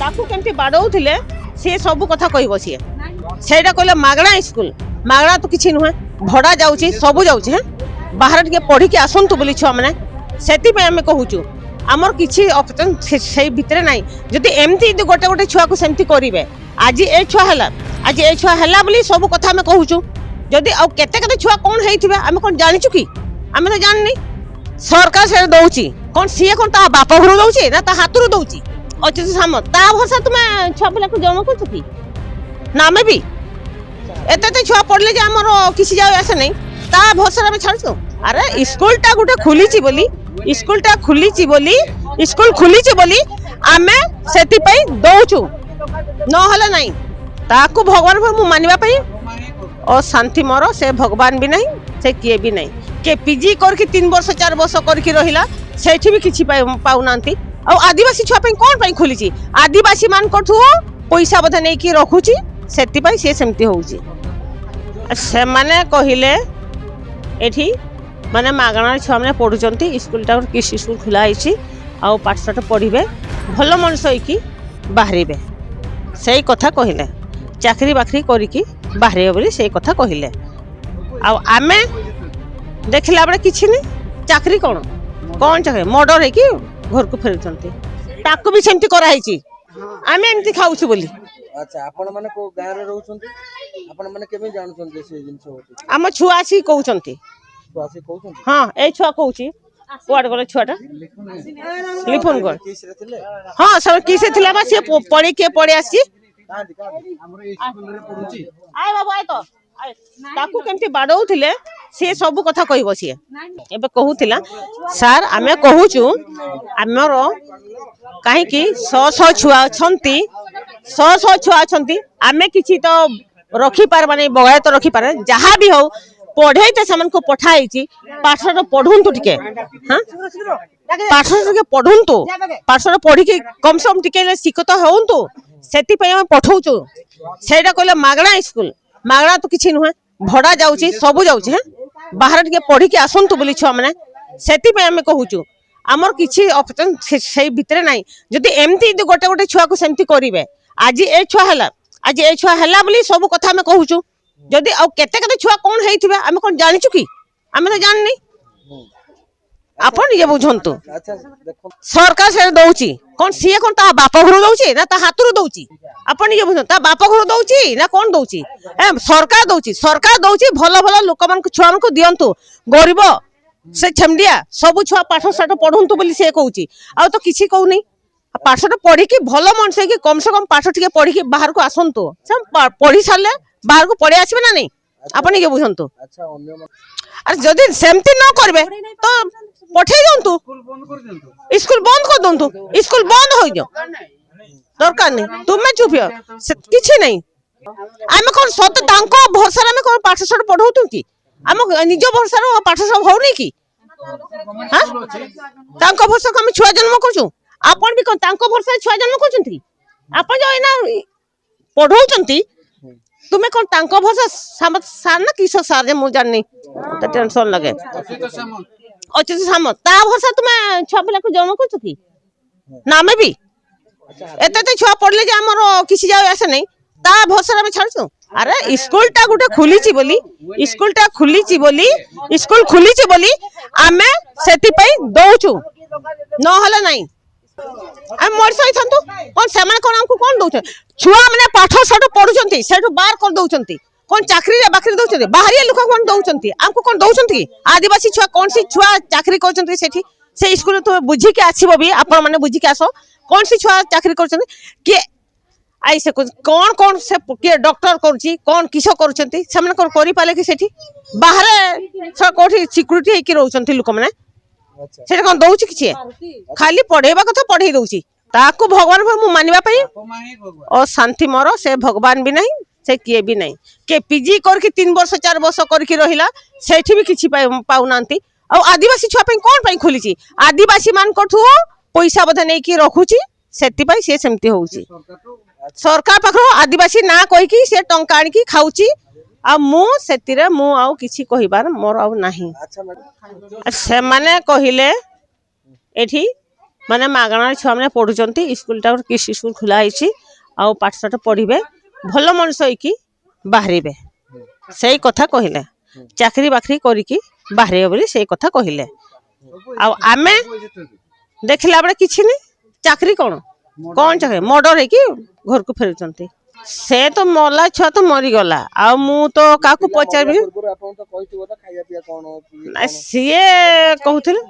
ताकू केमती बाडौथिले से सब कथा कहब सी सेटा कहले मागणा स्कूल मागणा तो किछि नुहे भड़ा जाउची सब जाउची हैं बाहर टिके पढ़ी के आसंतु बोली छुआ माने सेति पे हमें कहूचु आमर किछि ऑप्शन से भितरे नाही जदि एमती गोटे गोटे छुआ को सेमती करिवे आज ए छुआ हला बोली सब कथा हमें कहूचु जदि आ केते केते छुआ कोन हेइथिबे हमें कोन जानिचु कि हमें तो जाननी सरकार से दउची कोन सीए कोन ता बाप घर दउची ना ता हातुरु दउची अचित सामत ता भरसा तुमे छुआ पिला को जन्म करछु कि ना में भी एते ते छुआ पड़ले जे हमर किछि जाय आसे नहीं ता भरसा में छाड़छु अरे स्कूल टा गुटे खुलीची बोली स्कूल टा खुलीची बोली स्कूल खुलीची बोली आमे सेति पई दउछु न हला नहीं ताकू भगवान मु मानिबा पई और शांति मोर से भगवान भी नहीं से किए भी नहीं के पीजी करके 3 वर्ष 4 वर्ष करके रहिला सेठी भी किछि पाउ नांती और आदिवासी छुआ पे कोन पे खोलीची आदिवासी मान कोठु पैसा बधा नै कि रखुची सेति पई से सेमती होउची से माने कहिले एठी माने मागणा छुआ माने पढुचंती स्कूल टा किसी स्कूल खुला आइछि आ पाठशाठ पढिबे भलो मनस होइकी बाहरिबे सेही कथा कहिले चाकरी बाकरी करिकी बाहरिबे बोली सेही कथा कहिले आ आमे देखला बड़े किछि नै चाकरी कोन कोन चाकरी मर्डर है कि घर को फेरचंती ताको भी सेमती करा हैची आमे एमती खाउछु बोली अच्छा आपण माने को गां रे रहउछंती आपण माने केमे जानछंती से जिंस होती हम छुआ सी कहउचंती छुआ सी कहउछंती हां ए छुआ कहउची कुआड गले छुआटा लिफोन कर किस रे थिले हां सब किसे थिला बा से पड़ी के पड़ी आसी हमर स्कूल रे पढुची आय बाबू आय तो आय ताकू केमती बाडौथिले से सब कथा कहब सी एबे कहूतिला सर आमे कहूचु हमर काहे कि 100 छुआ छंती 100 छुआ छंती आमे किछि तो रखी पारबा नै बगाय तो रखी पारे जहा भी हो पढ़े ते समन को पठाइची पाठर पढुंतु टिके हां पाठर के पढुंतु पाठर पढी के कम से कम टिके सिखत होउंतु सेति पय हम पठौचु सेटा कहले मागणा स्कूल मागणा तो किछि नुहे भड़ा जाउची सब जाउची हैं बाहर टिके पढ़ी के आसंतु बोली छुआ माने सेति पे हमें कहूचु आमर किछि ऑप्शन से भितरे नाही जदि एमती गोटे गोटे छुआ को सेमती करिवे आज ए छुआ हला बोली सब कथा हमें कहूचु जदि आ केते केते छुआ कोन हेइथिबे हमें कोन जानिचु कि हमें तो जाननी आपण ये बुझंतु अच्छा देखो सरकार से दउची कोन सीए कोन ता बाप घर दउची ना ता हातुरु दउची आपण ये बुझंतु ता बाप घर दउची ना कोन दउची ए सरकार दउची भलो भलो लोक मान को छुआ मान को दियंतु गरीब से छमडिया सब छुआ पाठ साठ पढुंतु बोली से कहउची आ तो किछि कहउ नै पाठ साठ पढी के भलो मनसे कि कम से कम पाठ टिके पढी के बाहर को आसंतु पढी साले बाहर को पढे आछबे ना नै आपण ये बुझंतु अच्छा अन्य अरे जदि सेमती न करबे तो पठे दंतु स्कूल बंद कर दंतु स्कूल बंद होई दियो दरकार नहीं तुमे चुप हो किछि नहीं आमे कोन सत तांको भरसा में कोन पाठ साठ पढौतु की हम निज भरसा रो पाठ सब होउनी की हां तांको भरसा हम छुआ जन्म करछु आपण भी कोन तांको भरसा छुआ जन्म करछंती आपण जो एना पढौचंती तुमे कोन तांको भरसा सार ना किस सार जे मु जाननी त टेंशन लगे अचित सामत ता भरसा तुमे छुआ पिला को जन्म करछु की ना में भी एते ते छुआ पड़ले जे हमर किछि जाय आसे नहीं ता भरसा में छाड़छु अरे स्कूल टा गुटे खुलीची बोली स्कूल खुलीची बोली आमे सेति पई दउछु न हला नहीं हम मोर सही थंतु कोन सेमान कोन हमको कोन दउछ छुआ माने पाठ साठ पढुचंती सेठु बार कर दउचंती कोन चाकरी रे बाकरी दउचंती बाहरिया लोक कोन दउचंती हमको कोन दउचंती आदिवासी छुआ कोन सी छुआ चाकरी करचंती सेठी से स्कूल तो बुझी के आछिबो भी आपण माने बुझी के आसो कोन सी छुआ चाकरी करचंती के आई से कौन कौन से के डॉक्टर करची कौन किसो करचंती सेमान कोन करि पाले कि सेठी बाहर छ कोठी सिक्युरिटी हे कि रहउचंती लोक माने अच्छा सेटा कोन दउची किछि खाली पढेबा कथा पढेई दउची ताकू भगवान मु मानिबा पई और शांति मोर से भगवान भी नहीं से किए भी नहीं के पीजी करके 3 वर्ष 4 वर्ष करके रहिला सेठी भी किछि पाउ नांती और आदिवासी छुआ पे कोन पे खोलीची आदिवासी मान कोठु पैसा बधा नै कि रखुची सेति पई से सेमती होउची सरकार पाखरो आदिवासी ना कहि कि से टंका आनी कि खाउची आ मु सेतिरे मु आउ किछि कहिबार मोर आउ नाही अच्छा मैडम से माने कहिले एठी ମାନେ ମାଗଣାରେ ଛୁଆମାନେ ପଢୁଛନ୍ତି ସ୍କୁଲଟା କିସି ସ୍କୁଲ ଖୋଲା ହେଇଛି ଆଉ ପାଠଶାଠ ପଢିବେ ଭଲ ମଣିଷ ହେଇକି ବାହାରିବେ ସେଇ କଥା କହିଲେ ଚାକିରି ବାକିରି କରିକି ବାହାରିବେ ବୋଲି ସେଇ କଥା କହିଲେ ଆଉ ଆମେ ଦେଖିଲା ବେଳେ କିଛି ନାହିଁ ଚାକିରି କ'ଣ ଚାକିରି ମର୍ଡର ହେଇକି ଘରକୁ ଫେରୁଛନ୍ତି ସେ ତ ମଲା ଛୁଆ ତ ମରିଗଲା ଆଉ ମୁଁ ତ କାହାକୁ ପଚାରିବି ପୂର୍ବରୁ ଆପଣ ତ କହିଥିବ ତ ଖାଇବା ପିଇବା କଣ ସିଏ କହୁଥିଲେ